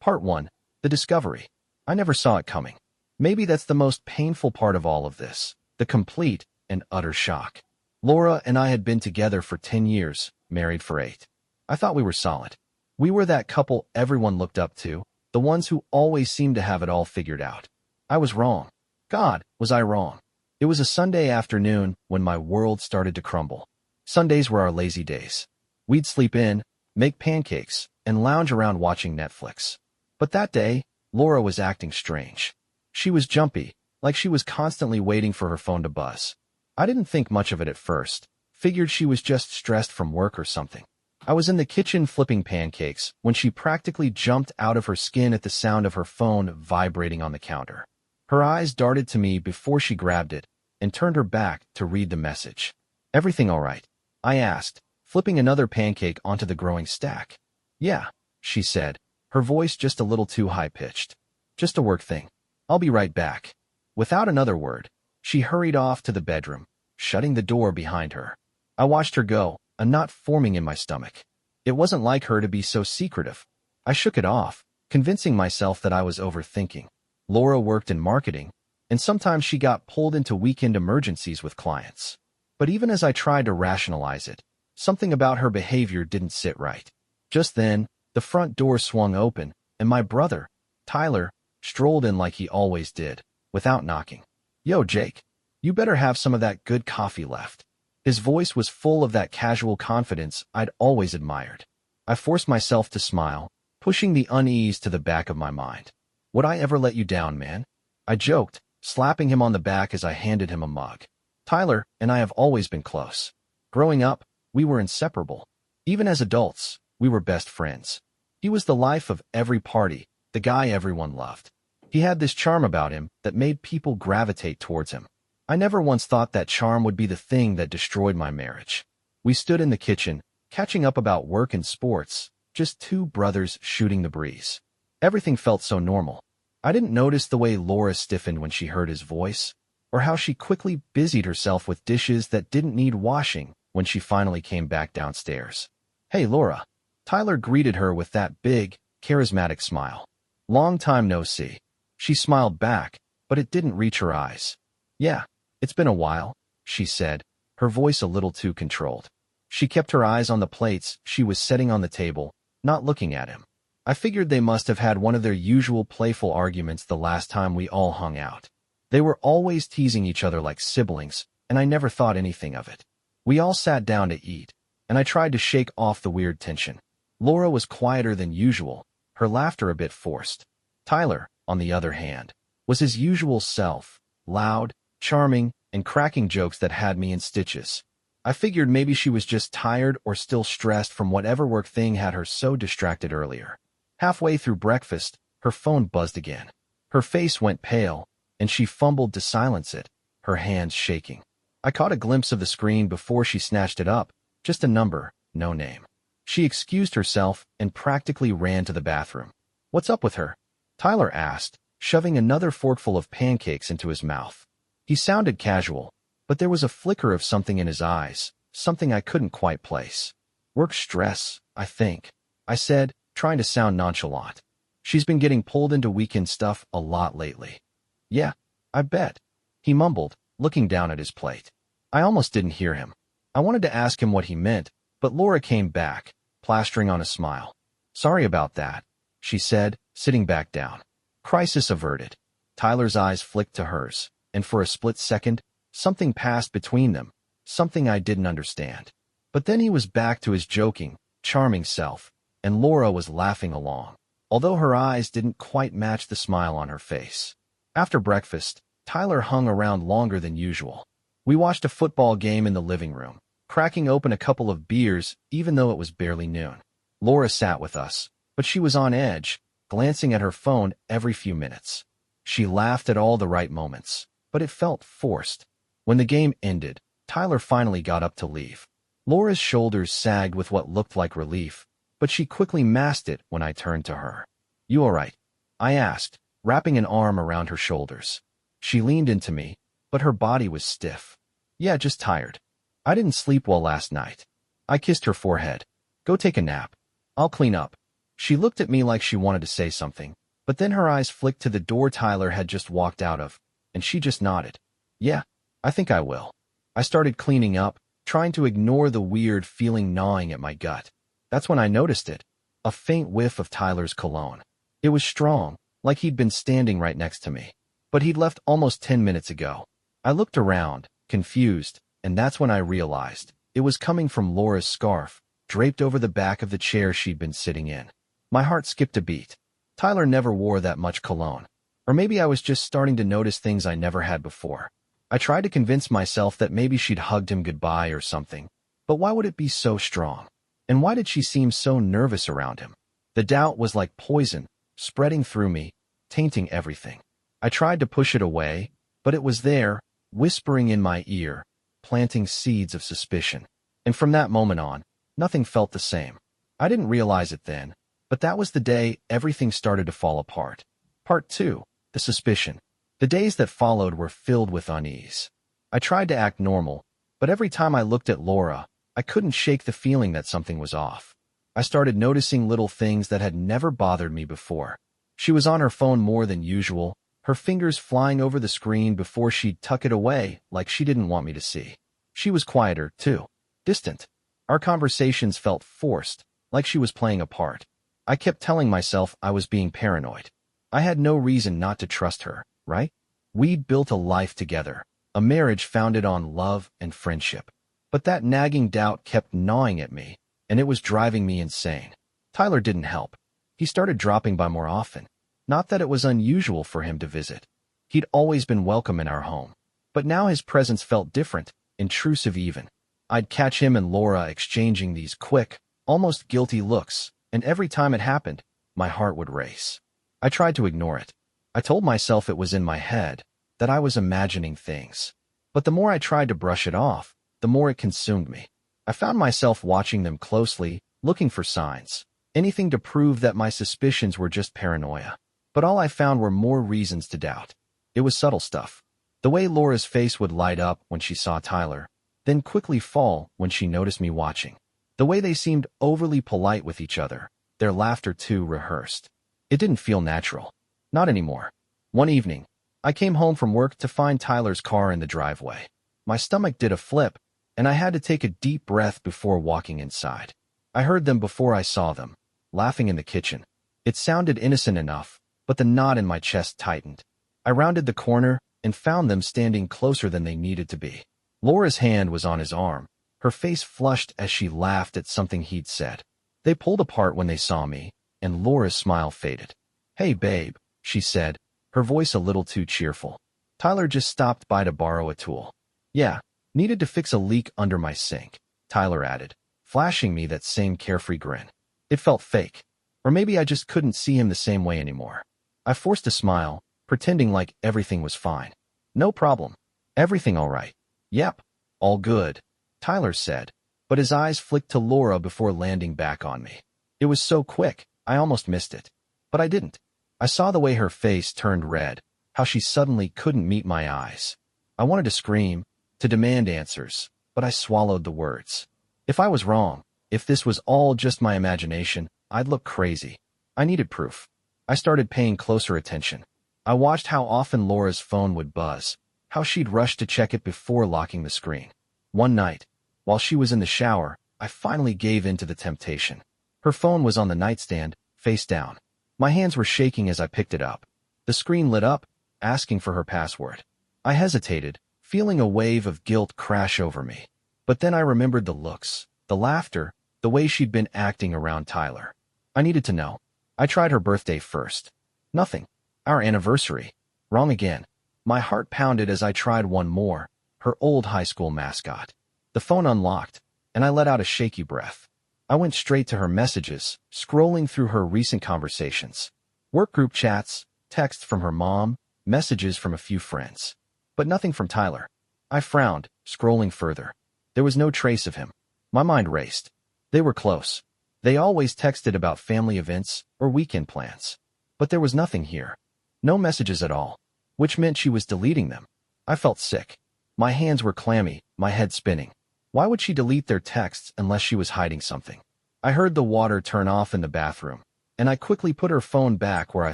Part 1. The discovery. I never saw it coming. Maybe that's the most painful part of all of this. The complete and utter shock. Laura and I had been together for 10 years, married for 8. I thought we were solid. We were that couple everyone looked up to, the ones who always seemed to have it all figured out. I was wrong. God, was I wrong. It was a Sunday afternoon when my world started to crumble. Sundays were our lazy days. We'd sleep in, make pancakes, and lounge around watching Netflix. But that day, Laura was acting strange. She was jumpy, like she was constantly waiting for her phone to buzz. I didn't think much of it at first, figured she was just stressed from work or something. I was in the kitchen flipping pancakes when she practically jumped out of her skin at the sound of her phone vibrating on the counter. Her eyes darted to me before she grabbed it and turned her back to read the message. "Everything all right?" I asked, flipping another pancake onto the growing stack. "Yeah," she said, her voice just a little too high-pitched. "Just a work thing. I'll be right back." Without another word, she hurried off to the bedroom, shutting the door behind her. I watched her go, a knot forming in my stomach. It wasn't like her to be so secretive. I shook it off, convincing myself that I was overthinking. Laura worked in marketing, and sometimes she got pulled into weekend emergencies with clients. But even as I tried to rationalize it, something about her behavior didn't sit right. Just then, the front door swung open, and my brother, Tyler, strolled in like he always did, without knocking. "Yo, Jake, you better have some of that good coffee left." His voice was full of that casual confidence I'd always admired. I forced myself to smile, pushing the unease to the back of my mind. "Would I ever let you down, man?" I joked, slapping him on the back as I handed him a mug. Tyler and I have always been close. Growing up, we were inseparable. Even as adults, we were best friends. He was the life of every party, the guy everyone loved. He had this charm about him that made people gravitate towards him. I never once thought that charm would be the thing that destroyed my marriage. We stood in the kitchen, catching up about work and sports, just two brothers shooting the breeze. Everything felt so normal. I didn't notice the way Laura stiffened when she heard his voice, or how she quickly busied herself with dishes that didn't need washing when she finally came back downstairs. "Hey, Laura." Tyler greeted her with that big, charismatic smile. "Long time no see." She smiled back, but it didn't reach her eyes. "Yeah, it's been a while," she said, her voice a little too controlled. She kept her eyes on the plates she was setting on the table, not looking at him. I figured they must have had one of their usual playful arguments the last time we all hung out. They were always teasing each other like siblings, and I never thought anything of it. We all sat down to eat, and I tried to shake off the weird tension. Laura was quieter than usual, her laughter a bit forced. Tyler, on the other hand, was his usual self, loud, charming, and cracking jokes that had me in stitches. I figured maybe she was just tired or still stressed from whatever work thing had her so distracted earlier. Halfway through breakfast, her phone buzzed again. Her face went pale, and she fumbled to silence it, her hands shaking. I caught a glimpse of the screen before she snatched it up, just a number, no name. She excused herself and practically ran to the bathroom. "What's up with her?" Tyler asked, shoving another forkful of pancakes into his mouth. He sounded casual, but there was a flicker of something in his eyes, something I couldn't quite place. "Work stress, I think," I said, trying to sound nonchalant. "She's been getting pulled into weekend stuff a lot lately." "Yeah, I bet," he mumbled, looking down at his plate. I almost didn't hear him. I wanted to ask him what he meant, but Laura came back, plastering on a smile. "Sorry about that," she said, sitting back down. Crisis averted. Tyler's eyes flicked to hers, and for a split second, something passed between them, something I didn't understand. But then he was back to his joking, charming self, and Laura was laughing along, although her eyes didn't quite match the smile on her face. After breakfast, Tyler hung around longer than usual. We watched a football game in the living room, cracking open a couple of beers even though it was barely noon. Laura sat with us, but she was on edge, glancing at her phone every few minutes. She laughed at all the right moments, but it felt forced. When the game ended, Tyler finally got up to leave. Laura's shoulders sagged with what looked like relief, but she quickly masked it when I turned to her. "You all right?" I asked, wrapping an arm around her shoulders. She leaned into me, but her body was stiff. "Yeah, just tired. I didn't sleep well last night." I kissed her forehead. "Go take a nap. I'll clean up." She looked at me like she wanted to say something, but then her eyes flicked to the door Tyler had just walked out of, and she just nodded. Yeah, I think I will. I started cleaning up, trying to ignore the weird feeling gnawing at my gut. That's when I noticed it. A faint whiff of Tyler's cologne. It was strong, like he'd been standing right next to me. But he'd left almost 10 minutes ago. I looked around, confused, and that's when I realized it was coming from Laura's scarf, draped over the back of the chair she'd been sitting in. My heart skipped a beat. Tyler never wore that much cologne. Or maybe I was just starting to notice things I never had before. I tried to convince myself that maybe she'd hugged him goodbye or something. But why would it be so strong? And why did she seem so nervous around him? The doubt was like poison, spreading through me, tainting everything. I tried to push it away, but it was there, whispering in my ear, planting seeds of suspicion. And from that moment on, nothing felt the same. I didn't realize it then, but that was the day everything started to fall apart. Part 2. The suspicion. The days that followed were filled with unease. I tried to act normal, but every time I looked at Laura, I couldn't shake the feeling that something was off. I started noticing little things that had never bothered me before. She was on her phone more than usual, her fingers flying over the screen before she'd tuck it away like she didn't want me to see. She was quieter, too. Distant. Our conversations felt forced, like she was playing a part. I kept telling myself I was being paranoid. I had no reason not to trust her, right? We'd built a life together, a marriage founded on love and friendship. But that nagging doubt kept gnawing at me, and it was driving me insane. Tyler didn't help. He started dropping by more often. Not that it was unusual for him to visit. He'd always been welcome in our home. But now his presence felt different, intrusive even. I'd catch him and Laura exchanging these quick, almost guilty looks, and every time it happened, my heart would race. I tried to ignore it. I told myself it was in my head, that I was imagining things. But the more I tried to brush it off, the more it consumed me. I found myself watching them closely, looking for signs, anything to prove that my suspicions were just paranoia. But all I found were more reasons to doubt. It was subtle stuff. The way Laura's face would light up when she saw Tyler, then quickly fall when she noticed me watching. The way they seemed overly polite with each other, their laughter too rehearsed. It didn't feel natural. Not anymore. One evening, I came home from work to find Tyler's car in the driveway. My stomach did a flip, and I had to take a deep breath before walking inside. I heard them before I saw them, laughing in the kitchen. It sounded innocent enough, but the knot in my chest tightened. I rounded the corner and found them standing closer than they needed to be. Laura's hand was on his arm, her face flushed as she laughed at something he'd said. They pulled apart when they saw me, and Laura's smile faded. "Hey, babe," she said, her voice a little too cheerful. "Tyler just stopped by to borrow a tool." "Yeah, needed to fix a leak under my sink," Tyler added, flashing me that same carefree grin. It felt fake. Or maybe I just couldn't see him the same way anymore. I forced a smile, pretending like everything was fine. "No problem. Everything all right?" "Yep, all good," Tyler said, but his eyes flicked to Laura before landing back on me. It was so quick, I almost missed it. But I didn't. I saw the way her face turned red, how she suddenly couldn't meet my eyes. I wanted to scream, to demand answers, but I swallowed the words. If I was wrong, if this was all just my imagination, I'd look crazy. I needed proof. I started paying closer attention. I watched how often Laura's phone would buzz, how she'd rush to check it before locking the screen. One night, while she was in the shower, I finally gave in to the temptation. Her phone was on the nightstand, face down. My hands were shaking as I picked it up. The screen lit up, asking for her password. I hesitated, feeling a wave of guilt crash over me. But then I remembered the looks, the laughter, the way she'd been acting around Tyler. I needed to know. I tried her birthday first. Nothing. Our anniversary. Wrong again. My heart pounded as I tried one more, her old high school mascot. The phone unlocked, and I let out a shaky breath. I went straight to her messages, scrolling through her recent conversations. Work group chats, texts from her mom, messages from a few friends. But nothing from Tyler. I frowned, scrolling further. There was no trace of him. My mind raced. They were close. They always texted about family events or weekend plans. But there was nothing here. No messages at all, which meant she was deleting them. I felt sick. My hands were clammy, my head spinning. Why would she delete their texts unless she was hiding something? I heard the water turn off in the bathroom. and I quickly put her phone back where I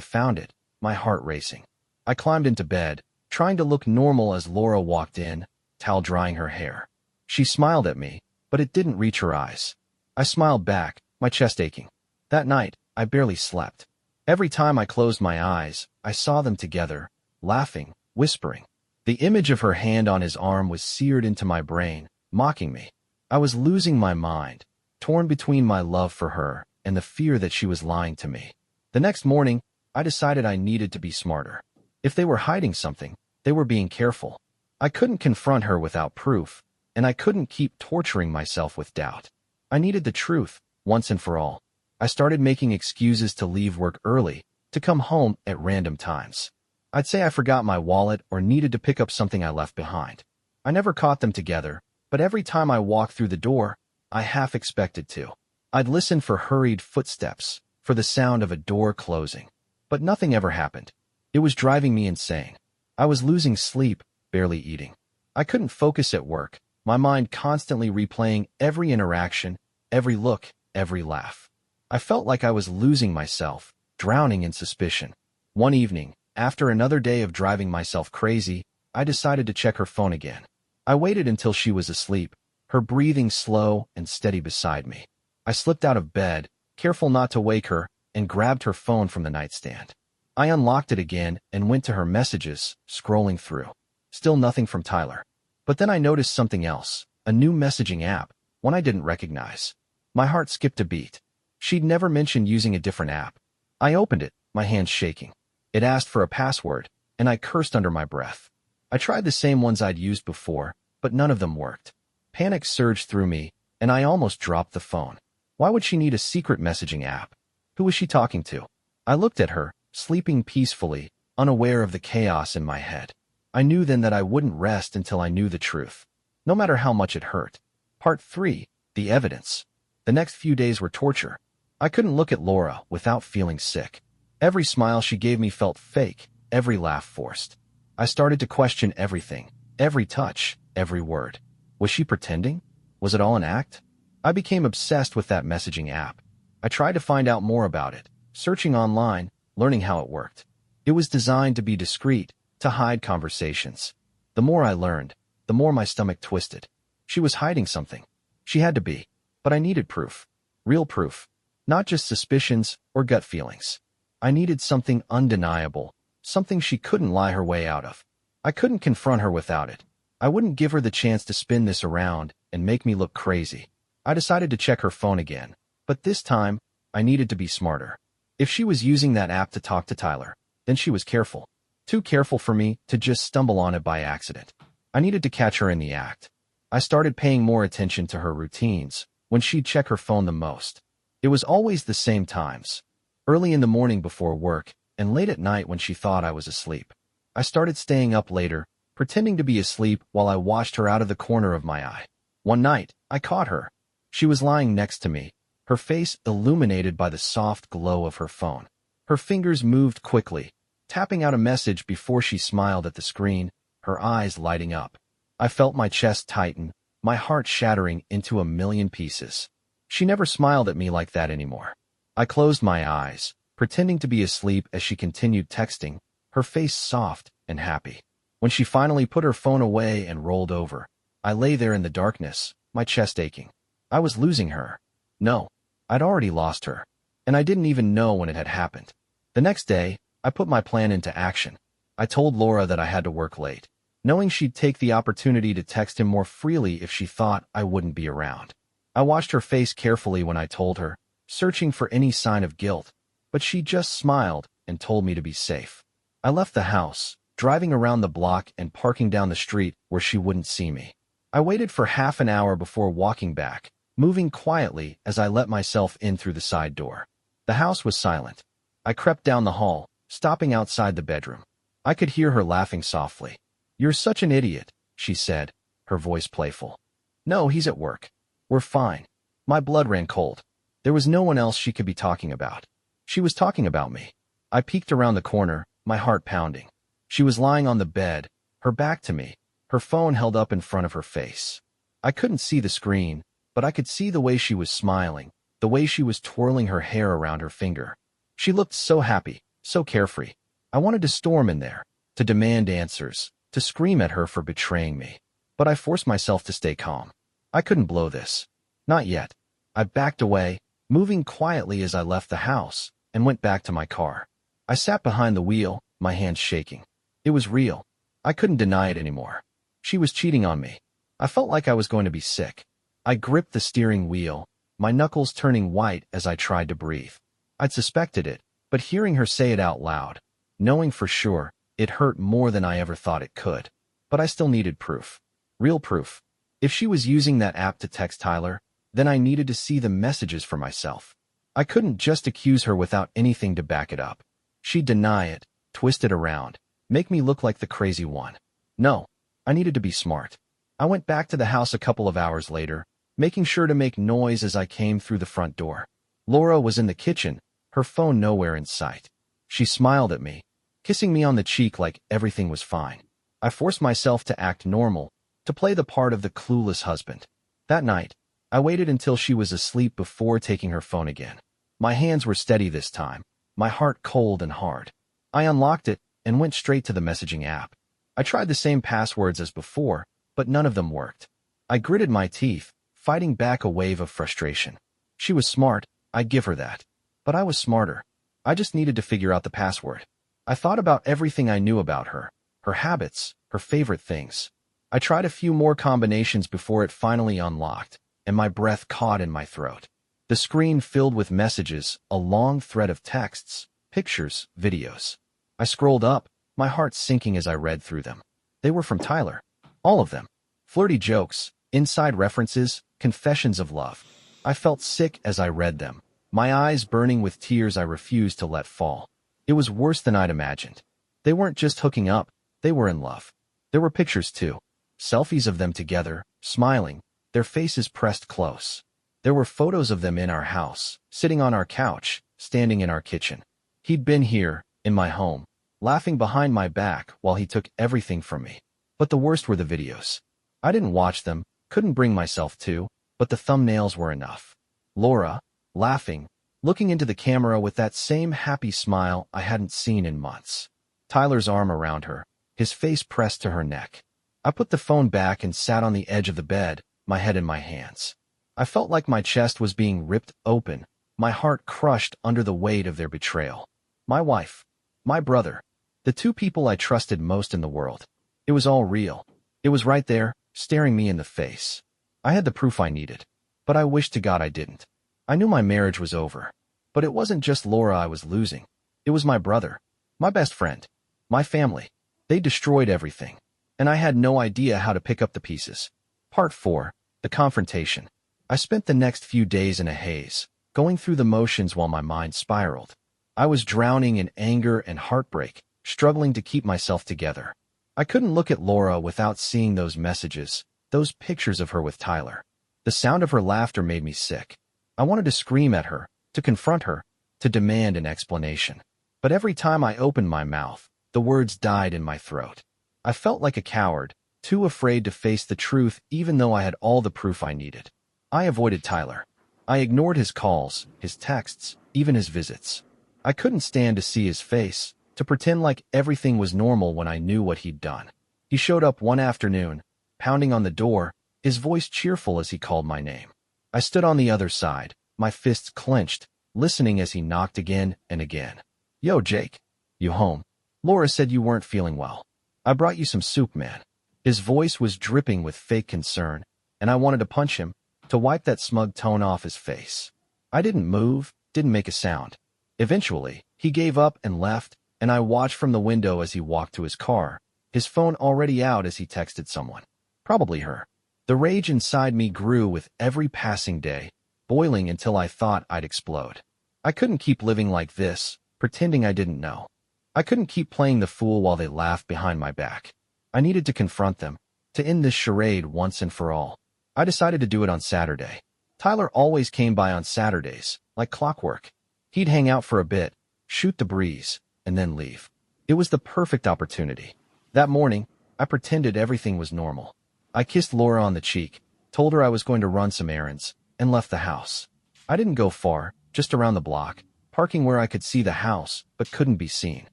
found it, my heart racing. I climbed into bed, trying to look normal as Laura walked in, towel drying her hair. She smiled at me, but it didn't reach her eyes. I smiled back, my chest aching. That night, I barely slept. Every time I closed my eyes, I saw them together, laughing, whispering. The image of her hand on his arm was seared into my brain, mocking me. I was losing my mind, torn between my love for her and the fear that she was lying to me. The next morning, I decided I needed to be smarter. If they were hiding something, they were being careful. I couldn't confront her without proof, and I couldn't keep torturing myself with doubt. I needed the truth, once and for all. I started making excuses to leave work early, to come home at random times. I'd say I forgot my wallet or needed to pick up something I left behind. I never caught them together, but every time I walked through the door, I half expected to. I'd listen for hurried footsteps, for the sound of a door closing. But nothing ever happened. It was driving me insane. I was losing sleep, barely eating. I couldn't focus at work, my mind constantly replaying every interaction, every look, every laugh. I felt like I was losing myself, drowning in suspicion. One evening, after another day of driving myself crazy, I decided to check her phone again. I waited until she was asleep, her breathing slow and steady beside me. I slipped out of bed, careful not to wake her, and grabbed her phone from the nightstand. I unlocked it again and went to her messages, scrolling through. Still nothing from Tyler. But then I noticed something else, a new messaging app, one I didn't recognize. My heart skipped a beat. She'd never mentioned using a different app. I opened it, my hands shaking. It asked for a password, and I cursed under my breath. I tried the same ones I'd used before, but none of them worked. Panic surged through me, and I almost dropped the phone. Why would she need a secret messaging app? Who was she talking to? I looked at her, sleeping peacefully, unaware of the chaos in my head. I knew then that I wouldn't rest until I knew the truth, no matter how much it hurt. Part 3. The Evidence. The next few days were torture. I couldn't look at Laura without feeling sick. Every smile she gave me felt fake, every laugh forced. I started to question everything, every touch, every word. Was she pretending? Was it all an act? I became obsessed with that messaging app. I tried to find out more about it, searching online, learning how it worked. It was designed to be discreet, to hide conversations. The more I learned, the more my stomach twisted. She was hiding something. She had to be. But I needed proof. Real proof. Not just suspicions or gut feelings. I needed something undeniable, something she couldn't lie her way out of. I couldn't confront her without it. I wouldn't give her the chance to spin this around and make me look crazy. I decided to check her phone again, but this time, I needed to be smarter. If she was using that app to talk to Tyler, then she was careful. Too careful for me to just stumble on it by accident. I needed to catch her in the act. I started paying more attention to her routines, when she'd check her phone the most. It was always the same times. Early in the morning before work, and late at night when she thought I was asleep. I started staying up later, pretending to be asleep while I watched her out of the corner of my eye. One night, I caught her. She was lying next to me, her face illuminated by the soft glow of her phone. Her fingers moved quickly, tapping out a message before she smiled at the screen, her eyes lighting up. I felt my chest tighten, my heart shattering into a million pieces. She never smiled at me like that anymore. I closed my eyes, pretending to be asleep as she continued texting, her face soft and happy. When she finally put her phone away and rolled over, I lay there in the darkness, my chest aching. I was losing her. No, I'd already lost her, and I didn't even know when it had happened. The next day, I put my plan into action. I told Laura that I had to work late, knowing she'd take the opportunity to text him more freely if she thought I wouldn't be around. I watched her face carefully when I told her, searching for any sign of guilt, but she just smiled and told me to be safe. I left the house, driving around the block and parking down the street where she wouldn't see me. I waited for half an hour before walking back, moving quietly as I let myself in through the side door. The house was silent. I crept down the hall, stopping outside the bedroom. I could hear her laughing softly. "You're such an idiot," she said, her voice playful. "No, he's at work. We're fine." My blood ran cold. There was no one else she could be talking about. She was talking about me. I peeked around the corner, my heart pounding. She was lying on the bed, her back to me, her phone held up in front of her face. I couldn't see the screen, but I could see the way she was smiling, the way she was twirling her hair around her finger. She looked so happy, so carefree. I wanted to storm in there, to demand answers, to scream at her for betraying me. But I forced myself to stay calm. I couldn't blow this. Not yet. I backed away, moving quietly as I left the house, and went back to my car. I sat behind the wheel, my hands shaking. It was real. I couldn't deny it anymore. She was cheating on me. I felt like I was going to be sick. I gripped the steering wheel, my knuckles turning white as I tried to breathe. I'd suspected it, but hearing her say it out loud, knowing for sure, it hurt more than I ever thought it could. But I still needed proof. Real proof. If she was using that app to text Tyler, then I needed to see the messages for myself. I couldn't just accuse her without anything to back it up. She'd deny it, twist it around, make me look like the crazy one. No, I needed to be smart. I went back to the house a couple of hours later, making sure to make noise as I came through the front door. Laura was in the kitchen, her phone nowhere in sight. She smiled at me, kissing me on the cheek like everything was fine. I forced myself to act normal, to play the part of the clueless husband. That night, I waited until she was asleep before taking her phone again. My hands were steady this time, my heart cold and hard. I unlocked it and went straight to the messaging app. I tried the same passwords as before, but none of them worked. I gritted my teeth, fighting back a wave of frustration. She was smart, I'd give her that. But I was smarter. I just needed to figure out the password. I thought about everything I knew about her, her habits, her favorite things. I tried a few more combinations before it finally unlocked, and my breath caught in my throat. The screen filled with messages, a long thread of texts, pictures, videos. I scrolled up, my heart sinking as I read through them. They were from Tyler. All of them. Flirty jokes, inside references, confessions of love. I felt sick as I read them, my eyes burning with tears I refused to let fall. It was worse than I'd imagined. They weren't just hooking up, they were in love. There were pictures too. Selfies of them together, smiling, their faces pressed close. There were photos of them in our house, sitting on our couch, standing in our kitchen. He'd been here, in my home, laughing behind my back while he took everything from me. But the worst were the videos. I didn't watch them, couldn't bring myself to, but the thumbnails were enough. Laura, laughing, looking into the camera with that same happy smile I hadn't seen in months. Tyler's arm around her, his face pressed to her neck. I put the phone back and sat on the edge of the bed, my head in my hands. I felt like my chest was being ripped open, my heart crushed under the weight of their betrayal. My wife, my brother, the two people I trusted most in the world. It was all real. It was right there, staring me in the face. I had the proof I needed, but I wished to God I didn't. I knew my marriage was over, but it wasn't just Laura I was losing. It was my brother, my best friend, my family. They destroyed everything, and I had no idea how to pick up the pieces. Part 4, the confrontation. I spent the next few days in a haze, going through the motions while my mind spiraled. I was drowning in anger and heartbreak, struggling to keep myself together. I couldn't look at Laura without seeing those messages, those pictures of her with Tyler. The sound of her laughter made me sick. I wanted to scream at her, to confront her, to demand an explanation. But every time I opened my mouth, the words died in my throat. I felt like a coward, too afraid to face the truth even though I had all the proof I needed. I avoided Tyler. I ignored his calls, his texts, even his visits. I couldn't stand to see his face, to pretend like everything was normal when I knew what he'd done. He showed up one afternoon, pounding on the door, his voice cheerful as he called my name. I stood on the other side, my fists clenched, listening as he knocked again and again. "Yo, Jake. You home? Laura said you weren't feeling well. I brought you some soup, man." His voice was dripping with fake concern, and I wanted to punch him, to wipe that smug tone off his face. I didn't move, didn't make a sound. Eventually, he gave up and left, and I watched from the window as he walked to his car, his phone already out as he texted someone. Probably her. The rage inside me grew with every passing day, boiling until I thought I'd explode. I couldn't keep living like this, pretending I didn't know. I couldn't keep playing the fool while they laughed behind my back. I needed to confront them, to end this charade once and for all. I decided to do it on Saturday. Tyler always came by on Saturdays, like clockwork. He'd hang out for a bit, shoot the breeze, and then leave. It was the perfect opportunity. That morning, I pretended everything was normal. I kissed Laura on the cheek, told her I was going to run some errands, and left the house. I didn't go far, just around the block, parking where I could see the house but couldn't be seen.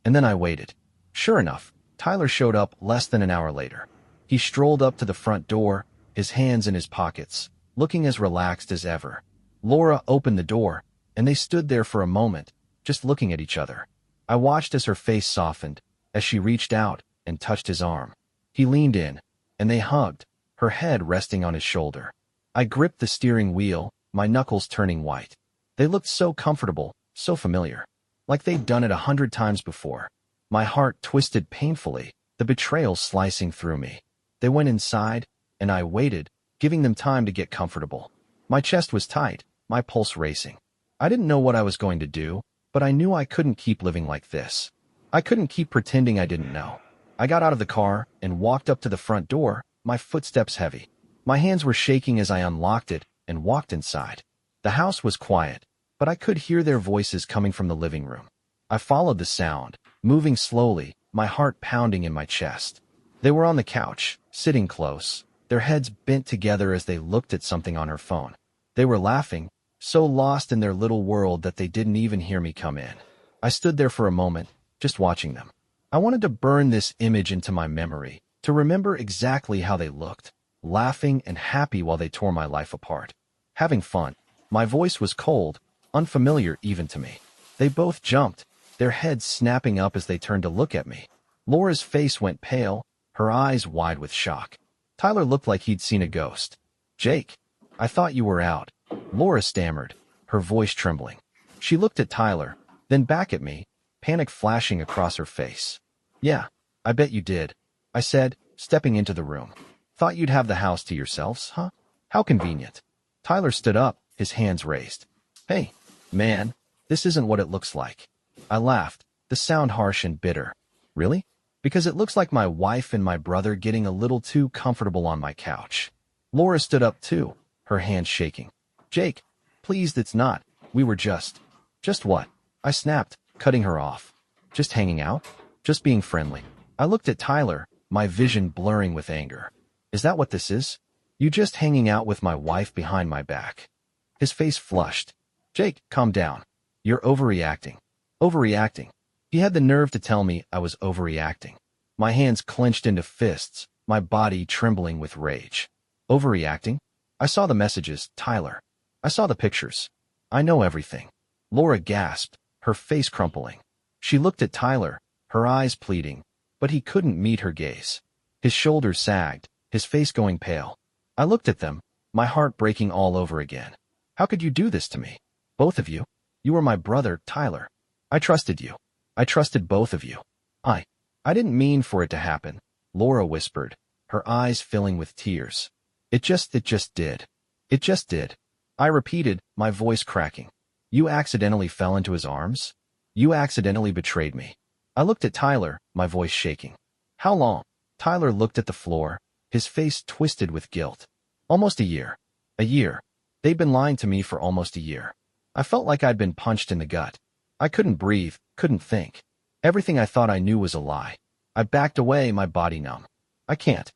And then I waited. Sure enough, Tyler showed up less than an hour later. He strolled up to the front door, his hands in his pockets, looking as relaxed as ever. Laura opened the door, and they stood there for a moment, just looking at each other. I watched as her face softened, as she reached out and touched his arm. He leaned in, and they hugged, her head resting on his shoulder. I gripped the steering wheel, my knuckles turning white. They looked so comfortable, so familiar, like they'd done it 100 times before. My heart twisted painfully, the betrayal slicing through me. They went inside, and I waited, giving them time to get comfortable. My chest was tight, my pulse racing. I didn't know what I was going to do, but I knew I couldn't keep living like this. I couldn't keep pretending I didn't know. I got out of the car and walked up to the front door, my footsteps heavy. My hands were shaking as I unlocked it and walked inside. The house was quiet, but I could hear their voices coming from the living room. I followed the sound, moving slowly, my heart pounding in my chest. They were on the couch, sitting close, their heads bent together as they looked at something on her phone. They were laughing, so lost in their little world that they didn't even hear me come in. I stood there for a moment, just watching them. I wanted to burn this image into my memory, to remember exactly how they looked, laughing and happy while they tore my life apart. Having fun. My voice was cold, unfamiliar even to me. They both jumped, their heads snapping up as they turned to look at me. Laura's face went pale, her eyes wide with shock. Tyler looked like he'd seen a ghost. "Jake, I thought you were out," Laura stammered, her voice trembling. She looked at Tyler, then back at me, panic flashing across her face. "Yeah, I bet you did," I said, stepping into the room. "Thought you'd have the house to yourselves, huh? How convenient." Tyler stood up, his hands raised. "Hey, man, this isn't what it looks like." I laughed, the sound harsh and bitter. "Really? Because it looks like my wife and my brother getting a little too comfortable on my couch." Laura stood up too, her hands shaking. "Jake, please, it's not. We were just..." "Just what?" I snapped, cutting her off. "Just hanging out? Just being friendly." I looked at Tyler, my vision blurring with anger. "Is that what this is? You just hanging out with my wife behind my back?" His face flushed. "Jake, calm down. You're overreacting." Overreacting. He had the nerve to tell me I was overreacting. My hands clenched into fists, my body trembling with rage. Overreacting? I saw the messages, Tyler. I saw the pictures. I know everything. Laura gasped, her face crumpling. She looked at Tyler, her eyes pleading, but he couldn't meet her gaze. His shoulders sagged, his face going pale. I looked at them, my heart breaking all over again. How could you do this to me? Both of you? You were my brother, Tyler. I trusted you. I trusted both of you. I didn't mean for it to happen, Laura whispered, her eyes filling with tears. It just did. It just did. I repeated, my voice cracking. You accidentally fell into his arms? You accidentally betrayed me. I looked at Tyler, my voice shaking. How long? Tyler looked at the floor, his face twisted with guilt. Almost a year. A year. They'd been lying to me for almost a year. I felt like I'd been punched in the gut. I couldn't breathe, couldn't think. Everything I thought I knew was a lie. I backed away, my body numb. I can't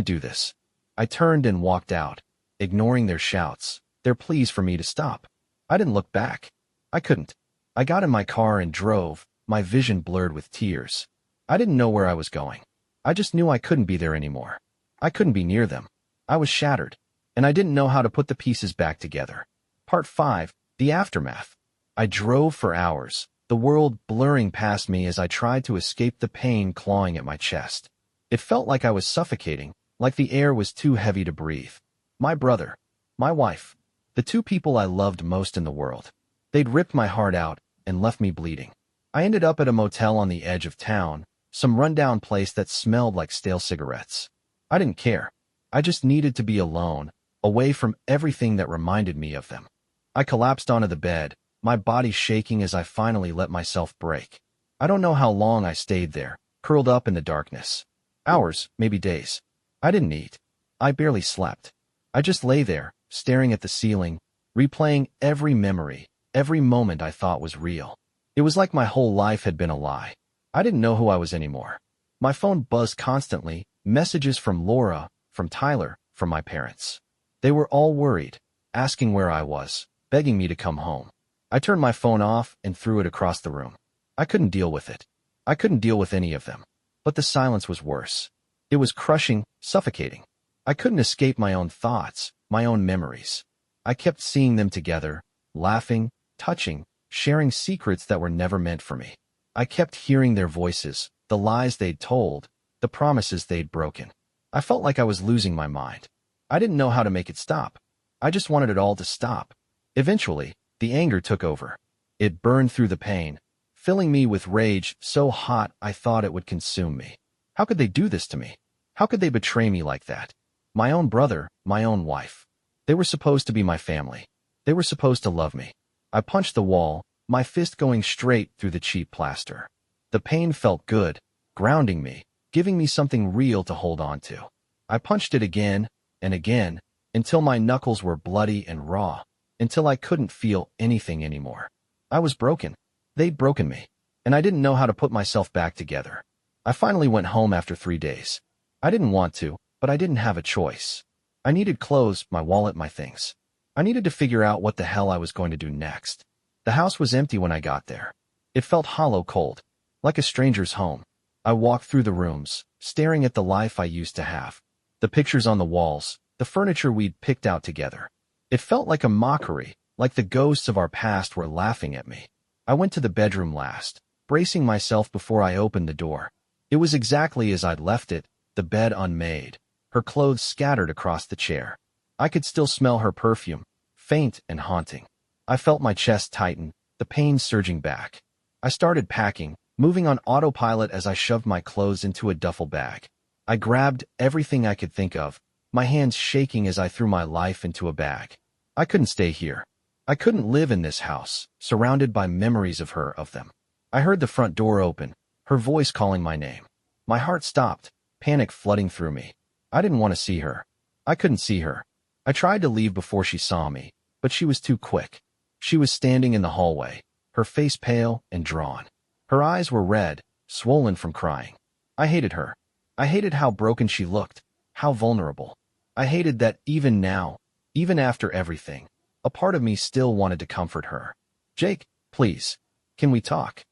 do this. I turned and walked out, ignoring their shouts, their pleas for me to stop. I didn't look back. I couldn't. I got in my car and drove, my vision blurred with tears. I didn't know where I was going. I just knew I couldn't be there anymore. I couldn't be near them. I was shattered, and I didn't know how to put the pieces back together. Part 5, The Aftermath. I drove for hours, the world blurring past me as I tried to escape the pain clawing at my chest. It felt like I was suffocating, like the air was too heavy to breathe. My brother, my wife, the two people I loved most in the world. They'd ripped my heart out and left me bleeding. I ended up at a motel on the edge of town, some rundown place that smelled like stale cigarettes. I didn't care. I just needed to be alone, away from everything that reminded me of them. I collapsed onto the bed, my body shaking as I finally let myself break. I don't know how long I stayed there, curled up in the darkness. Hours, maybe days. I didn't eat. I barely slept. I just lay there, staring at the ceiling, replaying every memory, every moment I thought was real. It was like my whole life had been a lie. I didn't know who I was anymore. My phone buzzed constantly, messages from Laura, from Tyler, from my parents. They were all worried, asking where I was, begging me to come home. I turned my phone off and threw it across the room. I couldn't deal with it. I couldn't deal with any of them. But the silence was worse. It was crushing, suffocating. I couldn't escape my own thoughts, my own memories. I kept seeing them together, laughing, touching, sharing secrets that were never meant for me. I kept hearing their voices, the lies they'd told, the promises they'd broken. I felt like I was losing my mind. I didn't know how to make it stop. I just wanted it all to stop. Eventually, the anger took over. It burned through the pain, filling me with rage so hot I thought it would consume me. How could they do this to me? How could they betray me like that? My own brother, my own wife. They were supposed to be my family. They were supposed to love me. I punched the wall, my fist going straight through the cheap plaster. The pain felt good, grounding me, giving me something real to hold on to. I punched it again and again, until my knuckles were bloody and raw, until I couldn't feel anything anymore. I was broken. They'd broken me, and I didn't know how to put myself back together. I finally went home after 3 days. I didn't want to, but I didn't have a choice. I needed clothes, my wallet, my things. I needed to figure out what the hell I was going to do next. The house was empty when I got there. It felt hollow, cold, like a stranger's home. I walked through the rooms, staring at the life I used to have. The pictures on the walls, the furniture we'd picked out together. It felt like a mockery, like the ghosts of our past were laughing at me. I went to the bedroom last, bracing myself before I opened the door. It was exactly as I'd left it, the bed unmade, her clothes scattered across the chair. I could still smell her perfume, faint and haunting. I felt my chest tighten, the pain surging back. I started packing, moving on autopilot as I shoved my clothes into a duffel bag. I grabbed everything I could think of, my hands shaking as I threw my life into a bag. I couldn't stay here. I couldn't live in this house, surrounded by memories of her, of them. I heard the front door open, her voice calling my name. My heart stopped, panic flooding through me. I didn't want to see her. I couldn't see her. I tried to leave before she saw me, but she was too quick. She was standing in the hallway, her face pale and drawn. Her eyes were red, swollen from crying. I hated her. I hated how broken she looked, how vulnerable. I hated that even now, even after everything, a part of me still wanted to comfort her. "Jake, please, can we talk?"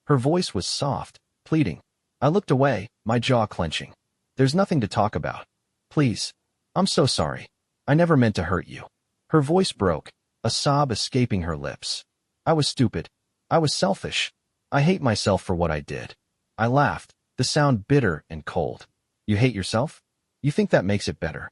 Her voice was soft, pleading. I looked away, my jaw clenching. "There's nothing to talk about. Please. I'm so sorry. I never meant to hurt you." Her voice broke, a sob escaping her lips. I was stupid. I was selfish. I hate myself for what I did. I laughed, the sound bitter and cold. "You hate yourself? You think that makes it better?"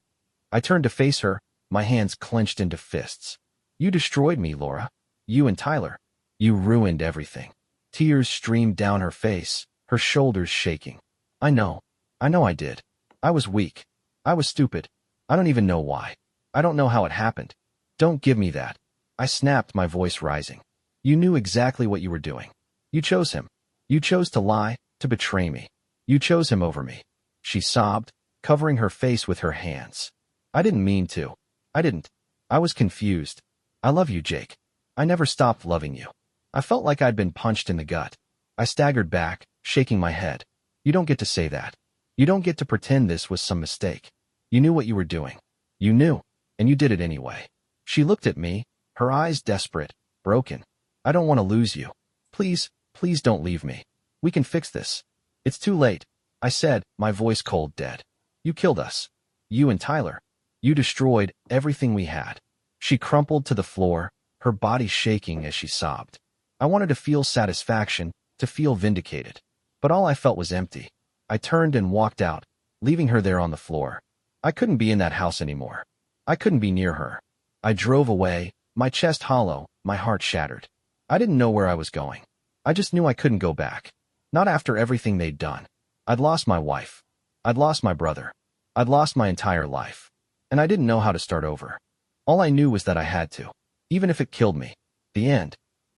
I turned to face her, my hands clenched into fists. "You destroyed me, Laura. You and Tyler. You ruined everything." Tears streamed down her face, her shoulders shaking. I know I did. I was weak. I was stupid. I don't even know why. I don't know how it happened. Don't give me that. I snapped, my voice rising. You knew exactly what you were doing. You chose him. You chose to lie, to betray me. You chose him over me. She sobbed, covering her face with her hands. I didn't mean to. I didn't. I was confused. I love you, Jake. I never stopped loving you. I felt like I'd been punched in the gut. I staggered back, shaking my head. You don't get to say that. You don't get to pretend this was some mistake. You knew what you were doing. You knew, and you did it anyway. She looked at me, her eyes desperate, broken. I don't want to lose you. Please, please don't leave me. We can fix this. It's too late, I said, my voice cold dead. You killed us. You and Tyler. You destroyed everything we had. She crumpled to the floor, her body shaking as she sobbed. I wanted to feel satisfaction, to feel vindicated. But all I felt was empty. I turned and walked out, leaving her there on the floor. I couldn't be in that house anymore. I couldn't be near her. I drove away, my chest hollow, my heart shattered. I didn't know where I was going. I just knew I couldn't go back. Not after everything they'd done. I'd lost my wife. I'd lost my brother. I'd lost my entire life. And I didn't know how to start over. All I knew was that I had to. Even if it killed me. The end.